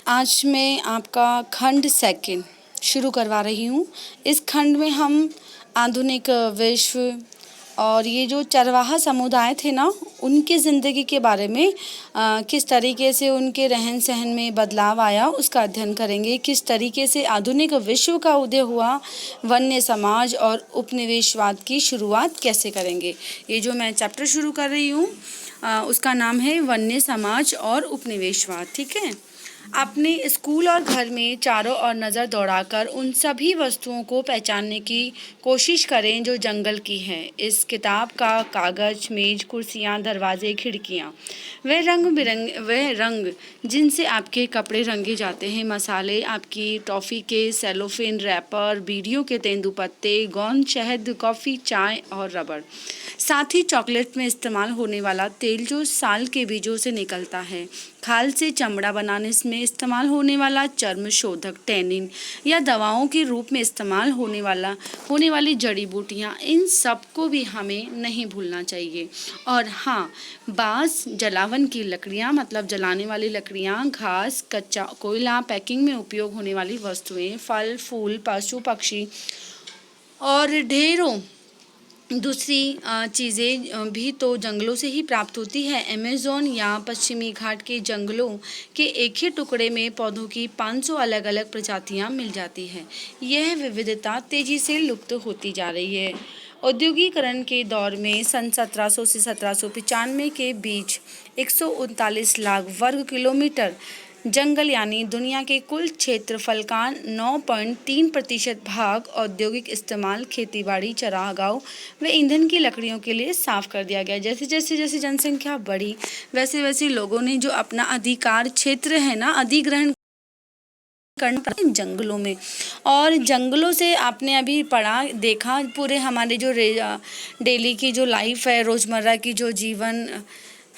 आज मैं आपका खंड सेकंड शुरू करवा रही हूँ। इस खंड में हम आधुनिक विश्व और ये जो चरवाहा समुदाय थे ना, उनकी ज़िंदगी के बारे में किस तरीके से उनके रहन सहन में बदलाव आया उसका अध्ययन करेंगे। किस तरीके से आधुनिक विश्व का उदय हुआ, वन्य समाज और उपनिवेशवाद की शुरुआत कैसे करेंगे। ये जो मैं चैप्टर शुरू कर रही हूँ उसका नाम है वन्य समाज और उपनिवेशवाद। ठीक है। अपने स्कूल और घर में चारों ओर नज़र दौड़ाकर उन सभी वस्तुओं को पहचानने की कोशिश करें जो जंगल की हैं। इस किताब का कागज़, मेज, कुर्सियाँ, दरवाजे, खिड़कियाँ, वह रंग जिनसे आपके कपड़े रंगे जाते हैं, मसाले, आपकी टॉफ़ी के सेलोफेन रैपर, बीड़ियों के तेंदूपत्ते, गोंद, शहद, कॉफ़ी, चाय और रबड़, साथ ही चॉकलेट में इस्तेमाल होने वाला तेल जो साल के बीजों से निकलता है, खाल से चमड़ा बनाने में इस्तेमाल होने वाला चर्म शोधक टैनिन या दवाओं के रूप में इस्तेमाल होने वाली जड़ी बूटियाँ, इन सब को भी हमें नहीं भूलना चाहिए। और हाँ, बाँस, जलावन की लकड़ियाँ मतलब जलाने वाली लकड़ियाँ, घास, कच्चा कोयला, पैकिंग में उपयोग होने वाली वस्तुएं, फल, फूल, पशु, पक्षी और ढेरों दूसरी चीज़ें भी तो जंगलों से ही प्राप्त होती है। अमेज़न या पश्चिमी घाट के जंगलों के एक ही टुकड़े में पौधों की 500 अलग अलग प्रजातियां मिल जाती है। यह विविधता तेजी से लुप्त होती जा रही है। औद्योगिकरण के दौर में सन 1700 से 1795 के बीच 139 लाख वर्ग किलोमीटर जंगल यानी दुनिया के कुल क्षेत्रफल का 9.3% भाग औद्योगिक इस्तेमाल, खेतीबाड़ी, चरागाह व ईंधन की लकड़ियों के लिए साफ कर दिया गया। जैसे जनसंख्या बढ़ी वैसे वैसे लोगों ने जो अपना अधिकार क्षेत्र है ना अधिग्रहण करना पड़ा जंगलों में। और जंगलों से आपने अभी पढ़ा देखा पूरे हमारे जो डेली की जो लाइफ है, रोज़मर्रा की जो जीवन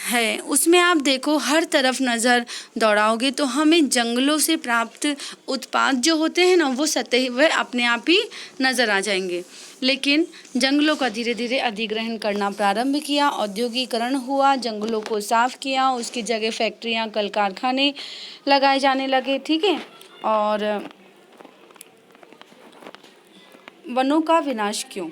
है, उसमें आप देखो हर तरफ नज़र दौड़ाओगे तो हमें जंगलों से प्राप्त उत्पाद जो होते हैं ना वो सतही वह अपने आप ही नज़र आ जाएंगे। लेकिन जंगलों का धीरे धीरे अधिग्रहण करना प्रारंभ किया, औद्योगिकरण हुआ, जंगलों को साफ किया, उसकी जगह फैक्ट्रियाँ, कल कारखाने लगाए जाने लगे। ठीक है। और वनों का विनाश क्यों?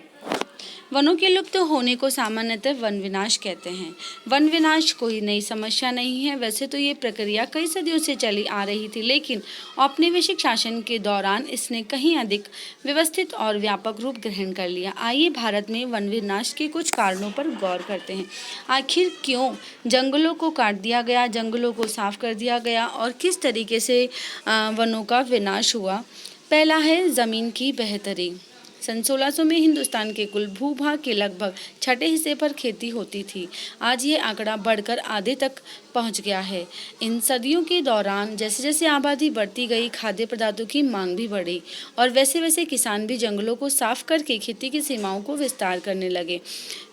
वनों के लुप्त होने को सामान्यतः वन विनाश कहते हैं। वन विनाश कोई नई समस्या नहीं है। वैसे तो ये प्रक्रिया कई सदियों से चली आ रही थी, लेकिन औपनिवेशिक शासन के दौरान इसने कहीं अधिक व्यवस्थित और व्यापक रूप ग्रहण कर लिया। आइए भारत में वन विनाश के कुछ कारणों पर गौर करते हैं। आखिर क्यों जंगलों को काट दिया गया, जंगलों को साफ कर दिया गया और किस तरीके से वनों का विनाश हुआ। पहला है ज़मीन की बेहतरी। सन 1600 में हिंदुस्तान के कुल भूभाग के लगभग छठे हिस्से पर खेती होती थी। आज ये आंकड़ा बढ़कर आधे तक पहुंच गया है। इन सदियों के दौरान जैसे जैसे आबादी बढ़ती गई, खाद्य पदार्थों की मांग भी बढ़ी और वैसे वैसे किसान भी जंगलों को साफ करके खेती की सीमाओं को विस्तार करने लगे।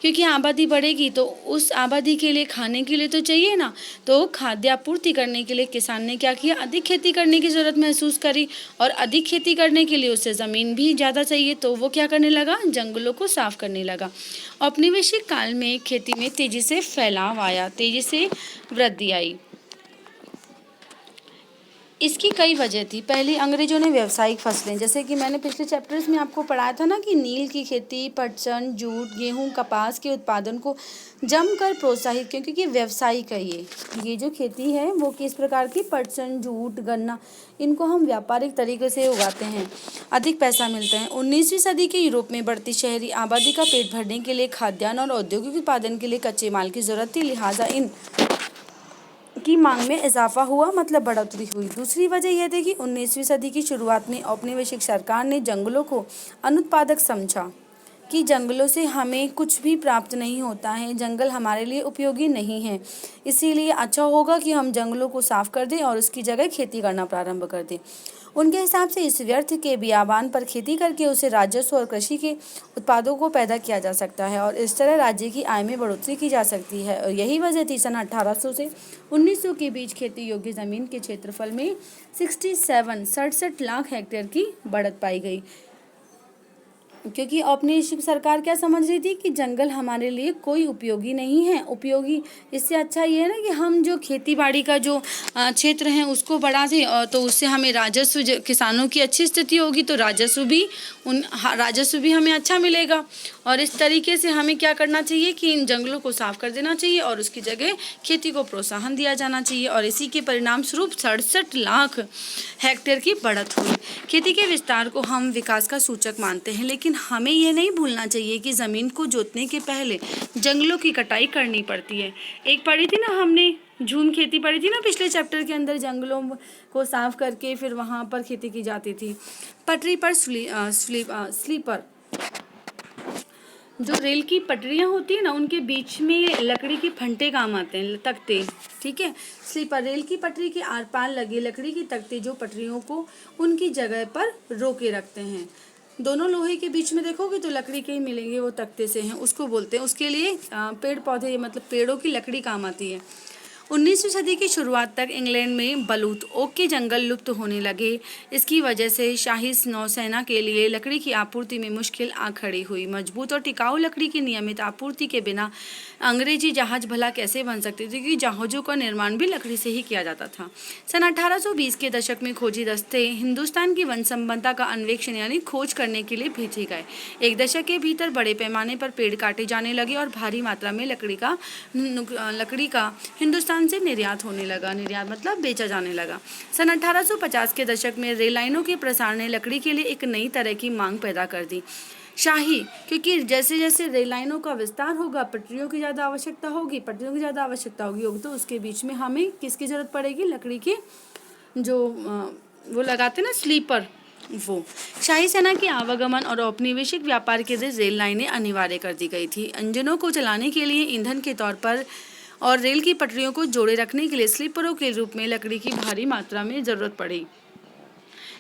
क्योंकि आबादी बढ़ेगी तो उस आबादी के लिए खाने के लिए तो चाहिए ना, तो खाद्य आपूर्ति करने के लिए किसान ने क्या किया, अधिक खेती करने की ज़रूरत महसूस करी और अधिक खेती करने के लिए उसे ज़मीन भी ज़्यादा चाहिए, तो वो क्या करने लगा, जंगलों को साफ करने लगा। औपनिवेशिक काल में खेती में तेजी से फैलाव आया, तेजी से वृद्धि आई। इसकी कई वजह थी। पहले अंग्रेजों ने व्यावसायिक फसलें, जैसे कि मैंने पिछले चैप्टर्स में आपको पढ़ाया था ना कि नील की खेती, पटसन, जूट, गेहूं, कपास के उत्पादन को जमकर प्रोत्साहित किया, क्योंकि व्यावसायिक है ये जो खेती है वो किस प्रकार की, पटसन, जूट, गन्ना, इनको हम व्यापारिक तरीके से उगाते हैं, अधिक पैसा मिलता है। 19वीं सदी के यूरोप में बढ़ती शहरी आबादी का पेट भरने के लिए खाद्यान्न और औद्योगिक उत्पादन के लिए कच्चे माल की जरूरत थी, लिहाजा इन की मांग में इजाफा हुआ, मतलब बढ़ोतरी हुई। दूसरी वजह यह थी कि 19वीं सदी की शुरुआत में औपनिवेशिक सरकार ने जंगलों को अनुत्पादक समझा कि जंगलों से हमें कुछ भी प्राप्त नहीं होता है, जंगल हमारे लिए उपयोगी नहीं है, इसीलिए अच्छा होगा कि हम जंगलों को साफ कर दें और उसकी जगह खेती करना प्रारंभ कर दें। उनके हिसाब से इस व्यर्थ के बियाबान पर खेती करके उसे राजस्व और कृषि के उत्पादों को पैदा किया जा सकता है और इस तरह राज्य की आय में बढ़ोतरी की जा सकती है। और यही वजह थी सन 1800 से 1900 के बीच खेती योग्य जमीन के क्षेत्रफल में 67 लाख हेक्टेयर की बढ़त पाई गई। क्योंकि औपनिवेशिक सरकार क्या समझ रही थी कि जंगल हमारे लिए कोई उपयोगी नहीं है। उपयोगी इससे अच्छा ये है ना कि हम जो खेती बाड़ी का जो क्षेत्र है उसको बढ़ा दें, और तो उससे हमें राजस्व, किसानों की अच्छी स्थिति होगी तो राजस्व भी हमें अच्छा मिलेगा। और इस तरीके से हमें क्या करना चाहिए कि इन जंगलों को साफ कर देना चाहिए और उसकी जगह खेती को प्रोत्साहन दिया जाना चाहिए। और इसी के परिणाम स्वरूप 67 लाख हेक्टेयर की बढ़त हुई। खेती के विस्तार को हम विकास का सूचक मानते हैं, लेकिन हमें यह नहीं भूलना चाहिए कि ज़मीन को जोतने के पहले जंगलों की कटाई करनी पड़ती है। एक पढ़ी थी ना हमने, झूम खेती पढ़ी थी ना पिछले चैप्टर के अंदर, जंगलों को साफ करके फिर वहाँ पर खेती की जाती थी। पटरी पर स्लीपर, जो रेल की पटरियाँ होती है ना उनके बीच में लकड़ी के फंटे काम आते हैं, तख्ते, ठीक है। स्लीपर, रेल की पटरी के आर पार लगे लकड़ी की तख्ते जो पटरियों को उनकी जगह पर रोके रखते हैं। दोनों लोहे के बीच में देखोगे तो लकड़ी के ही मिलेंगे, वो तख्ते से हैं, उसको बोलते हैं। उसके लिए पेड़ पौधे मतलब पेड़ों की लकड़ी काम आती है। 19वीं सदी की शुरुआत तक इंग्लैंड में बलूत ओक के जंगल लुप्त होने लगे। इसकी वजह से शाही नौसेना के लिए लकड़ी की आपूर्ति में मुश्किल आ खड़ी हुई। मजबूत और टिकाऊ लकड़ी की नियमित आपूर्ति के बिना अंग्रेजी जहाज भला कैसे बन सकते थे, क्योंकि जहाज़ों का निर्माण भी लकड़ी से ही किया जाता था। सन 1820 के दशक में खोजी दस्ते हिंदुस्तान की वन संपदा का अन्वेषण यानी खोज करने के लिए भेजे गए। एक दशक के भीतर बड़े पैमाने पर पेड़ काटे जाने लगे और भारी मात्रा में लकड़ी का हिंदुस्तान से निर्यात होने लगा। निर्यात मतलब बेचा जाने लगा। सन 1850 के दशक में रेल लाइनों के प्रसार ने लकड़ी के लिए एक नई तरह की मांग पैदा कर दी। शाही, क्योंकि जैसे जैसे रेल लाइनों का विस्तार होगा पटरियों की ज़्यादा आवश्यकता होगी, तो उसके बीच में हमें किसकी ज़रूरत पड़ेगी, लकड़ी की जो वो लगाते ना स्लीपर, वो। शाही सेना के आवागमन और औपनिवेशिक व्यापार के लिए रेल लाइनें अनिवार्य कर दी गई थी। इंजनों को चलाने के लिए ईंधन के तौर पर और रेल की पटरियों को जोड़े रखने के लिए स्लीपरों के रूप में लकड़ी की भारी मात्रा में जरूरत पड़ी।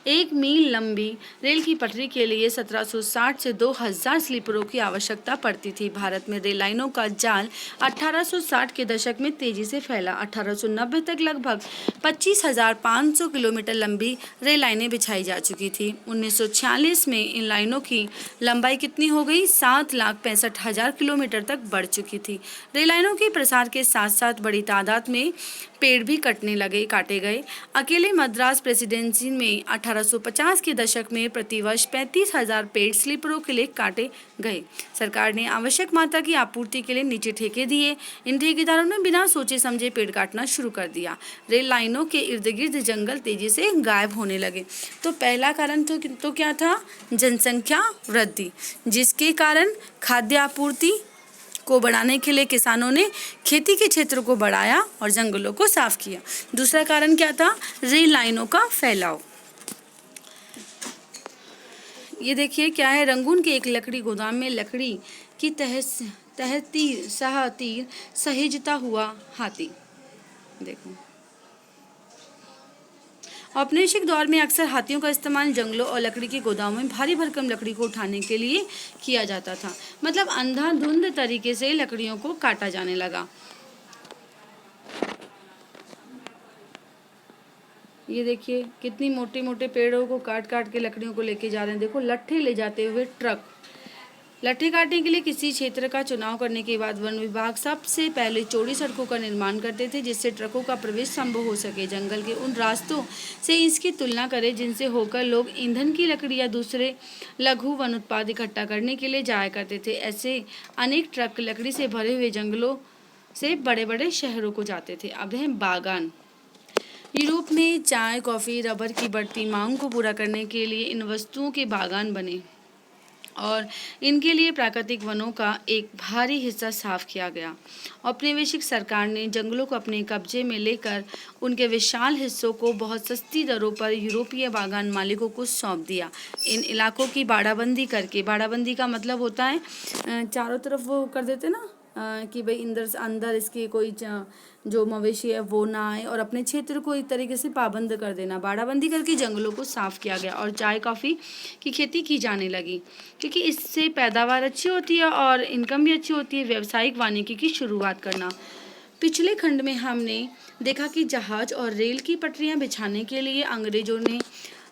1 मील लंबी रेल की पटरी के लिए 1760 से 2000 स्लीपरों की आवश्यकता पड़ती थी। भारत में रेल लाइनों का जाल 1860 के दशक में तेजी से फैला। 1890 तक लगभग 25,500 किलोमीटर लंबी रेल लाइनें बिछाई जा चुकी थी। 1946 में इन लाइनों की लंबाई कितनी हो गई, 7,65,000 किलोमीटर तक बढ़ चुकी थी। रेल लाइनों के प्रसार के साथ साथ बड़ी तादाद में पेड़ भी काटे गए। अकेले मद्रास प्रेसिडेंसी में 1850 के दशक में प्रतिवर्ष 35,000 पेड़ स्लीपरों के लिए काटे गए। सरकार ने आवश्यक मात्रा की आपूर्ति के लिए निजी ठेके दिए। इन ठेकेदारों ने बिना सोचे समझे पेड़ काटना शुरू कर दिया। रेल लाइनों के इर्द गिर्द जंगल तेजी से गायब होने लगे। तो पहला कारण तो क्या था, जनसंख्या वृद्धि, जिसके कारण खाद्य आपूर्ति को बढ़ाने के लिए किसानों ने खेती के क्षेत्र को बढ़ाया और जंगलों को साफ किया। दूसरा कारण क्या था, रेल लाइनों का फैलाव। ये देखिए क्या है, रंगून के एक लकड़ी गोदाम में लकड़ी की तहतीर सहेजता हुआ हाथी। देखो, औपनिवेशिक दौर में अक्सर हाथियों का इस्तेमाल जंगलों और लकड़ी के गोदामों में भारी भरकम लकड़ी को उठाने के लिए किया जाता था। मतलब अंधाधुंध तरीके से लकड़ियों को काटा जाने लगा। ये देखिए कितनी मोटे मोटे पेड़ों को काट काट के लकड़ियों को लेके जा रहे हैं। देखो, लट्ठे ले जाते हुए ट्रक। लट्ठे काटने के लिए किसी क्षेत्र का चुनाव करने के बाद वन विभाग सबसे पहले चौड़ी सड़कों का निर्माण करते थे, जिससे ट्रकों का प्रवेश संभव हो सके। जंगल के उन रास्तों से इसकी तुलना करें जिनसे होकर लोग ईंधन की लकड़ी या दूसरे लघु वन उत्पाद इकट्ठा करने के लिए जाया करते थे। ऐसे अनेक ट्रक लकड़ी से भरे हुए जंगलों से बड़े बड़े शहरों को जाते थे। अब है बागान। यूरोप में चाय, कॉफ़ी, रबर की बढ़ती मांग को पूरा करने के लिए इन वस्तुओं के बागान बने और इनके लिए प्राकृतिक वनों का एक भारी हिस्सा साफ किया गया। औपनिवेशिक सरकार ने जंगलों को अपने कब्जे में लेकर उनके विशाल हिस्सों को बहुत सस्ती दरों पर यूरोपीय बागान मालिकों को सौंप दिया। इन इलाकों की बाड़ाबंदी करके, बाड़ाबंदी का मतलब होता है चारों तरफ वो कर देते ना कि भाई अंदर इसके कोई जो मवेशी है वो ना आए, और अपने क्षेत्र को एक तरीके से पाबंद कर देना। बाड़ाबंदी करके जंगलों को साफ किया गया और चाय कॉफ़ी की खेती की जाने लगी, क्योंकि इससे पैदावार अच्छी होती है और इनकम भी अच्छी होती है। व्यावसायिक वानिकी की शुरुआत करना। पिछले खंड में हमने देखा कि जहाज और रेल की पटरियां बिछाने के लिए अंग्रेजों ने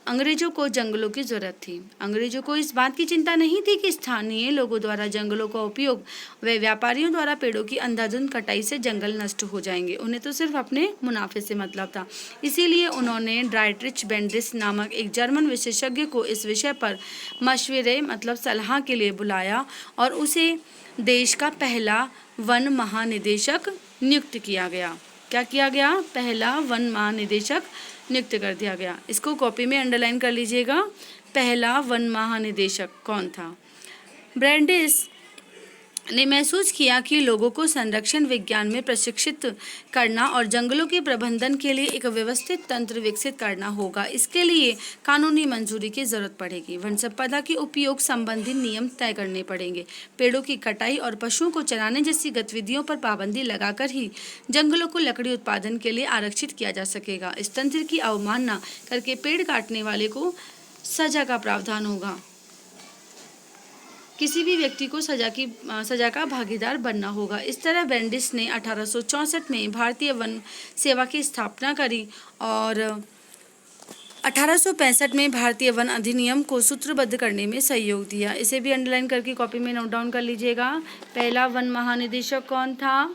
अंग्रेजों को जंगलों की जरूरत थी। अंग्रेजों को इस बात की चिंता नहीं थी कि स्थानीय लोगों द्वारा जंगलों का उपयोग व व्यापारियों द्वारा पेड़ों की अंधाधुंध कटाई से जंगल नष्ट हो जाएंगे। उन्हें तो सिर्फ अपने मुनाफे से मतलब था। इसीलिए उन्होंने डाइट्रिच बेंडिस नामक एक जर्मन विशेषज्ञ को इस विषय पर मशवरे मतलब सलाह के लिए बुलाया और उसे देश का पहला वन महानिदेशक नियुक्त किया गया। क्या किया गया? पहला वन महानिदेशक नियुक्त कर दिया गया। इसको कॉपी में अंडरलाइन कर लीजिएगा। पहला वन महानिदेशक कौन था? ब्रेंडिस ने महसूस किया कि लोगों को संरक्षण विज्ञान में प्रशिक्षित करना और जंगलों के प्रबंधन के लिए एक व्यवस्थित तंत्र विकसित करना होगा। इसके लिए कानूनी मंजूरी की जरूरत पड़ेगी। वन संपदा के उपयोग संबंधी नियम तय करने पड़ेंगे। पेड़ों की कटाई और पशुओं को चराने जैसी गतिविधियों पर पाबंदी लगाकर ही जंगलों को लकड़ी उत्पादन के लिए आरक्षित किया जा सकेगा। इस तंत्र की अवमानना करके पेड़ काटने वाले को सजा का प्रावधान होगा। किसी भी व्यक्ति को सजा का भागीदार बनना होगा। इस तरह बेंडिस ने 1864 में भारतीय वन सेवा की स्थापना करी और 1865 में भारतीय वन अधिनियम को सूत्रबद्ध करने में सहयोग दिया। इसे भी अंडरलाइन करके कॉपी में नोट डाउन कर लीजिएगा। पहला वन महानिदेशक कौन था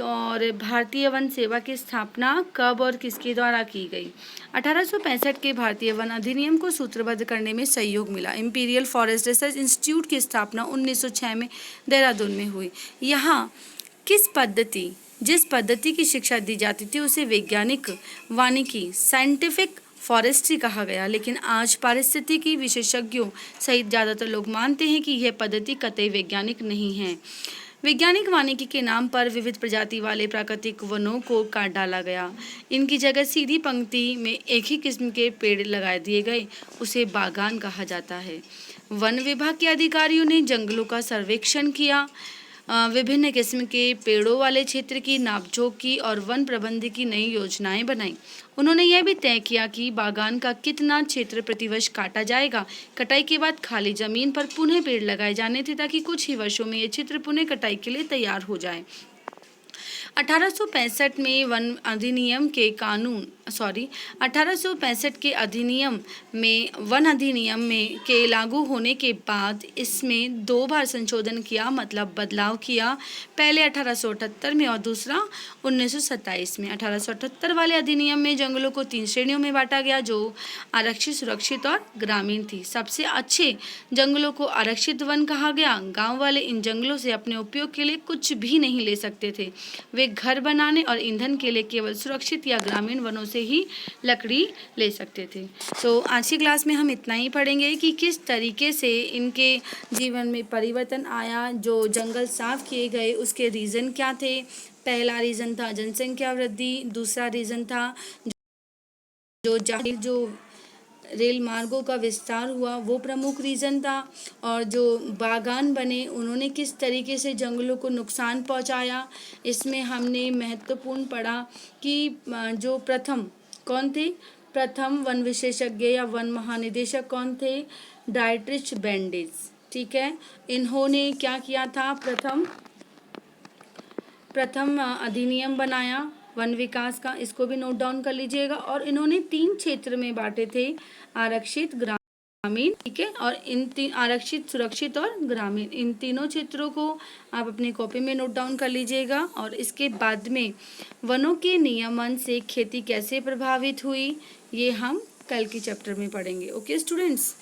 और भारतीय वन सेवा की स्थापना कब और किसके द्वारा की गई? 1865 के भारतीय वन अधिनियम को सूत्रबद्ध करने में सहयोग मिला। इंपीरियल फॉरेस्ट रिसर्च इंस्टीट्यूट की स्थापना 1906 में देहरादून में हुई। यहाँ जिस पद्धति की शिक्षा दी जाती थी उसे वैज्ञानिक वानिकी साइंटिफिक फॉरेस्ट्री कहा गया, लेकिन आज पारिस्थितिकी विशेषज्ञों सहित ज़्यादातर लोग मानते हैं कि यह पद्धति कतई वैज्ञानिक नहीं है। वैज्ञानिक वानिकी के नाम पर विविध प्रजाति वाले प्राकृतिक वनों को काट डाला गया। इनकी जगह सीधी पंक्ति में एक ही किस्म के पेड़ लगा दिए गए। उसे बागान कहा जाता है। वन विभाग के अधिकारियों ने जंगलों का सर्वेक्षण किया, विभिन्न किस्म के पेड़ों वाले क्षेत्र की नापजोख की और वन प्रबंधन की नई योजनाएं बनाई। उन्होंने यह भी तय किया कि बागान का कितना क्षेत्र प्रतिवर्ष काटा जाएगा। कटाई के बाद खाली जमीन पर पुनः पेड़ लगाए जाने थे ताकि कुछ ही वर्षों में यह क्षेत्र पुनः कटाई के लिए तैयार हो जाए। 1865 में वन अधिनियम में के लागू होने के बाद इसमें 2 बार संशोधन किया, मतलब बदलाव किया। पहले 1878 में और दूसरा 1927 में। 1878 वाले अधिनियम में जंगलों को 3 श्रेणियों में बांटा गया जो आरक्षित, सुरक्षित और ग्रामीण थी। सबसे अच्छे जंगलों को आरक्षित वन कहा गया। गांव वाले इन जंगलों से अपने उपयोग के लिए कुछ भी नहीं ले सकते थे। वे घर बनाने और ईंधन के लिए केवल सुरक्षित या ग्रामीण वनों से ही लकड़ी ले सकते थे। तो आज की क्लास में हम इतना ही पढ़ेंगे कि किस तरीके से इनके जीवन में परिवर्तन आया। जो जंगल साफ किए गए उसके रीज़न क्या थे? पहला रीज़न था जनसंख्या वृद्धि, दूसरा रीज़न था जो रेल मार्गों का विस्तार हुआ वो प्रमुख रीज़न था, और जो बागान बने उन्होंने किस तरीके से जंगलों को नुकसान पहुंचाया। इसमें हमने महत्वपूर्ण पढ़ा कि जो प्रथम वन विशेषज्ञ या वन महानिदेशक कौन थे? डाइट्रिच बेंडिस। ठीक है, इन्होंने क्या किया था? प्रथम अधिनियम बनाया वन विकास का। इसको भी नोट डाउन कर लीजिएगा। और इन्होंने 3 क्षेत्र में बांटे थे, आरक्षित, ग्रामीण। ठीक है, और आरक्षित, सुरक्षित और ग्रामीण, इन तीनों क्षेत्रों को आप अपनी कॉपी में नोट डाउन कर लीजिएगा। और इसके बाद में वनों के नियमन से खेती कैसे प्रभावित हुई ये हम कल के चैप्टर में पढ़ेंगे। Okay students.